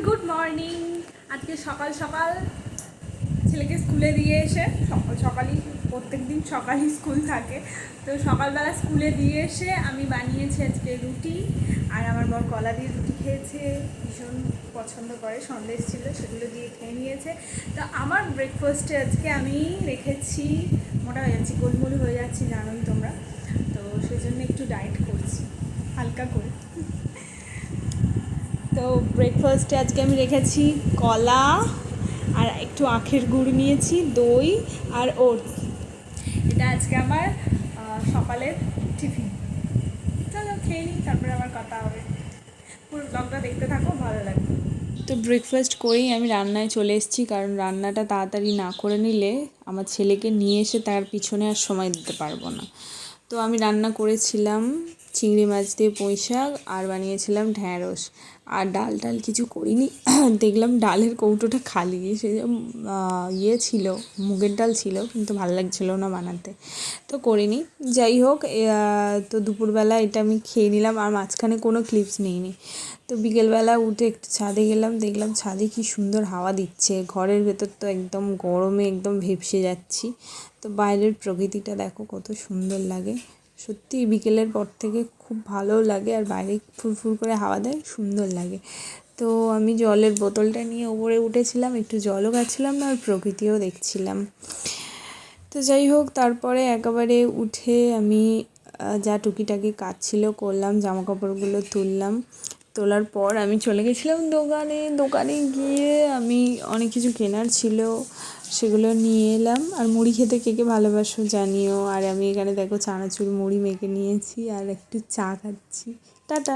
Good morning. আজকে সকাল সকাল ছেলেকে স্কুলে দিয়ে এসে সকালই প্রত্যেক দিন সকালই স্কুল থাকে, তো সকালবেলা স্কুলে দিয়ে এসে আমি বানিয়েছি আজকে রুটি, আর আমার বর কলা দিয়ে রুটি খেয়েছে, ভীষণ পছন্দ করে। সন্দেশ ছিল, সেগুলো দিয়ে খেয়ে নিয়েছে। তো আমার ব্রেকফাস্টে আজকে আমি রেখেছি, মোটা হয়ে যাচ্ছি, গোলমোল হয়ে যাচ্ছি জানোই তোমরা, তো সেই জন্য একটু ডায়েট করছি হালকা করে। তো ব্রেকফাস্টে আজকে আমি রেখেছি কলা, আর একটু আখের গুড় নিয়েছি, দই আর ওটস। এটা আজকে আমার সকালের টিফিন। চলো খেয়ে নিই, তারপরে আবার কথা হবে। পুরো ব্লগটা দেখতে থাকো, ভালো লাগবে। তো ব্রেকফাস্ট করেই আমি রান্নায় চলে এসেছি, কারণ রান্নাটা তাড়াতাড়ি না করে নিলে আমার ছেলেকে নিয়ে এসে তার পিছনে আর সময় দিতে পারবো না। তো আমি রান্না করেছিলাম চিংড়ি মাছ দিয়ে পুঁই শাক, আর বানিয়েছিলাম ঢ্যাঁড়স, আর ডাল কিছু করিনি। দেখলাম ডালের কৌটোটা খালি, সে ছিল, মুগের ডাল ছিল, কিন্তু ভালো লাগছিলো না বানাতে, তো করিনি। যাই হোক, তো দুপুরবেলা এটা আমি খেয়ে নিলাম, আর মাঝখানে কোনো ক্লিপস নিইনি। তো বিকেলবেলা উঠে একটু ছাদে গেলাম, দেখলাম ছাদে কি সুন্দর হাওয়া দিচ্ছে। ঘরের ভেতর তো একদম গরমে একদম ভেপসে যাচ্ছি। তো বাইরের প্রকৃতিটা দেখো কত সুন্দর লাগে। সত্যি বিকেলের পর থেকে খুব ভালো লাগে, আর বাইরে ফুরফুর করে হাওয়া দেয়, সুন্দর লাগে। তো আমি জলের বোতলটা নিয়ে ওপরে উঠেছিলাম, একটু জলও খাচ্ছিলাম না, আর প্রকৃতিও দেখছিলাম। তো যাই হোক, তারপরে একেবারে উঠে আমি যা টুকিটাকি কাজ ছিল করলাম, জামাকাপড়গুলো তুললাম। তোলার পর আমি চলে গেছিলাম দোকানে গিয়ে আমি অনেক কিছু কেনার ছিল, সেগুলো নিয়ে এলাম। আর মুড়ি খেতে কে কে ভালোবাসো জানিও। আর আমি এখানে দেখো চানাচুর মুড়ি মেখে নিয়েছি, আর একটু চা খাচ্ছি। টাটা।